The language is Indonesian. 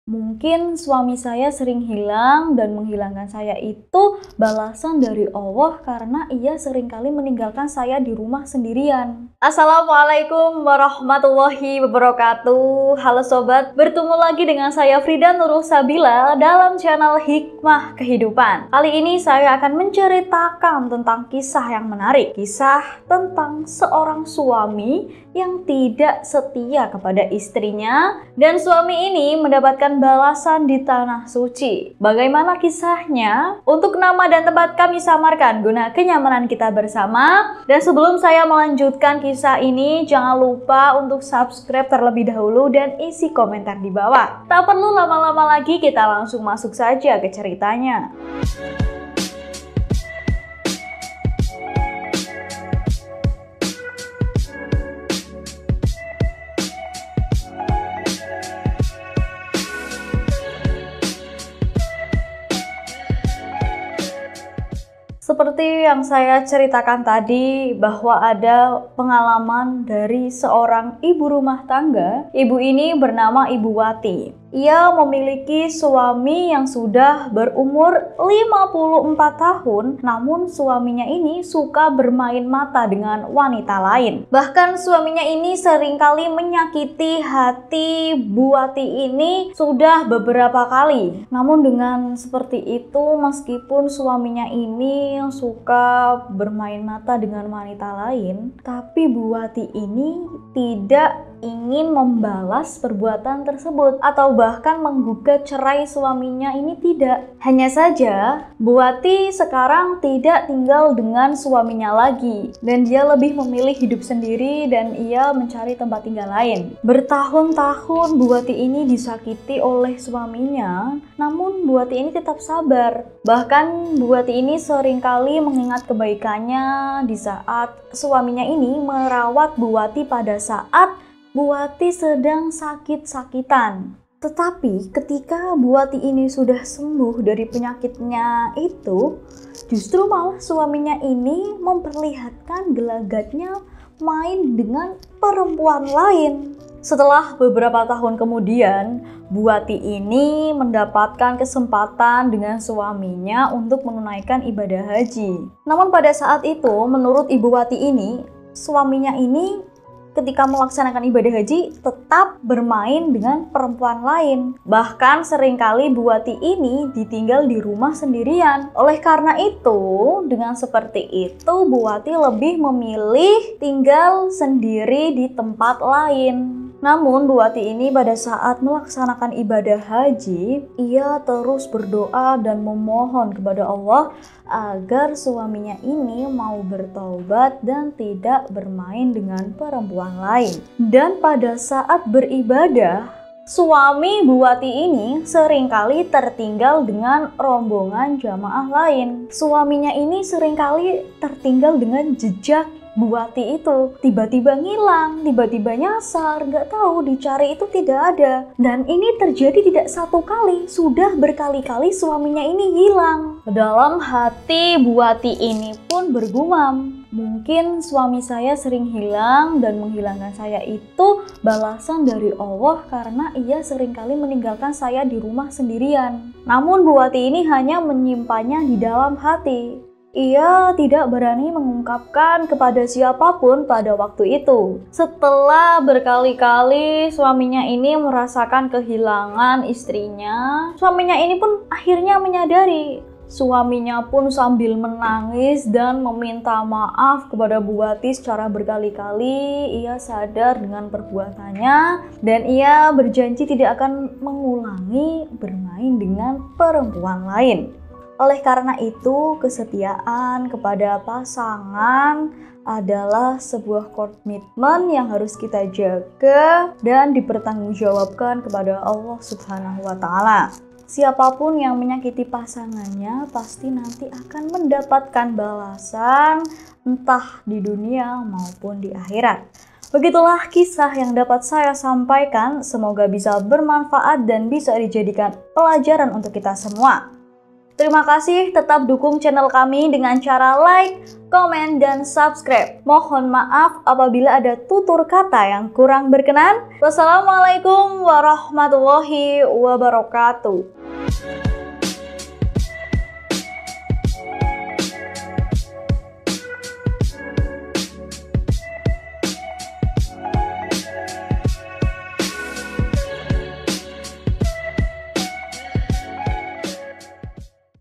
Mungkin suami saya sering hilang dan menghilangkan saya itu balasan dari Allah karena ia seringkali meninggalkan saya di rumah sendirian. Assalamualaikum warahmatullahi wabarakatuh. Halo sobat, bertemu lagi dengan saya Frida Nurul Sabila dalam channel Hikmah Kehidupan. Kali ini saya akan menceritakan tentang kisah yang menarik. Kisah tentang seorang suami yang tidak setia kepada istrinya dan suami ini mendapatkan balasan di tanah suci. Bagaimana kisahnya? Untuk nama dan tempat kami samarkan guna kenyamanan kita bersama. Dan sebelum saya melanjutkan kisah ini, jangan lupa untuk subscribe terlebih dahulu dan isi komentar di bawah. Tak perlu lama-lama lagi, kita langsung masuk saja ke ceritanya. Seperti yang saya ceritakan tadi, bahwa ada pengalaman dari seorang ibu rumah tangga. Ibu ini bernama Ibu Wati. Ia memiliki suami yang sudah berumur 54 tahun, namun suaminya ini suka bermain mata dengan wanita lain. Bahkan suaminya ini seringkali menyakiti hati Bu Wati ini sudah beberapa kali. Namun dengan seperti itu, meskipun suaminya ini suka bermain mata dengan wanita lain, tapi Bu Wati ini tidak ingin membalas perbuatan tersebut atau bahkan menggugat cerai suaminya ini tidak. Hanya saja Bu Wati sekarang tidak tinggal dengan suaminya lagi dan dia lebih memilih hidup sendiri dan ia mencari tempat tinggal lain. Bertahun-tahun Bu Wati ini disakiti oleh suaminya, namun Bu Wati ini tetap sabar. Bahkan Bu Wati ini seringkali mengingat kebaikannya di saat suaminya ini merawat Bu Wati pada saat Bu Wati sedang sakit-sakitan. Tetapi ketika Bu Wati ini sudah sembuh dari penyakitnya itu, justru malah suaminya ini memperlihatkan gelagatnya main dengan perempuan lain. Setelah beberapa tahun kemudian, Bu Wati ini mendapatkan kesempatan dengan suaminya untuk menunaikan ibadah haji. Namun pada saat itu, menurut Ibu Wati ini, suaminya ini ketika melaksanakan ibadah haji tetap bermain dengan perempuan lain. Bahkan seringkali Bu Wati ini ditinggal di rumah sendirian. Oleh karena itu, dengan seperti itu Bu Wati lebih memilih tinggal sendiri di tempat lain. Namun Bu Wati ini pada saat melaksanakan ibadah haji, ia terus berdoa dan memohon kepada Allah agar suaminya ini mau bertobat dan tidak bermain dengan perempuan lain. Dan pada saat beribadah, suami Bu Wati ini seringkali tertinggal dengan rombongan jamaah lain. Suaminya ini seringkali tertinggal dengan jejak Bu Wati itu, tiba-tiba ngilang, tiba-tiba nyasar, nggak tahu dicari itu tidak ada. Dan ini terjadi tidak satu kali, sudah berkali-kali suaminya ini hilang. Dalam hati Bu Wati ini pun bergumam, mungkin suami saya sering hilang dan menghilangkan saya itu balasan dari Allah karena ia seringkali meninggalkan saya di rumah sendirian. Namun Bu Wati ini hanya menyimpannya di dalam hati. Ia tidak berani mengungkapkan kepada siapapun pada waktu itu. Setelah berkali-kali suaminya ini merasakan kehilangan istrinya, suaminya ini pun akhirnya menyadari. Suaminya pun sambil menangis dan meminta maaf kepada Bu Wati secara berkali-kali. Ia sadar dengan perbuatannya dan ia berjanji tidak akan mengulangi bermain dengan perempuan lain. Oleh karena itu, kesetiaan kepada pasangan adalah sebuah komitmen yang harus kita jaga dan dipertanggungjawabkan kepada Allah Subhanahu wa Ta'ala. Siapapun yang menyakiti pasangannya pasti nanti akan mendapatkan balasan, entah di dunia maupun di akhirat. Begitulah kisah yang dapat saya sampaikan. Semoga bisa bermanfaat dan bisa dijadikan pelajaran untuk kita semua. Terima kasih, tetap dukung channel kami dengan cara like, komen, dan subscribe. Mohon maaf apabila ada tutur kata yang kurang berkenan. Wassalamualaikum warahmatullahi wabarakatuh.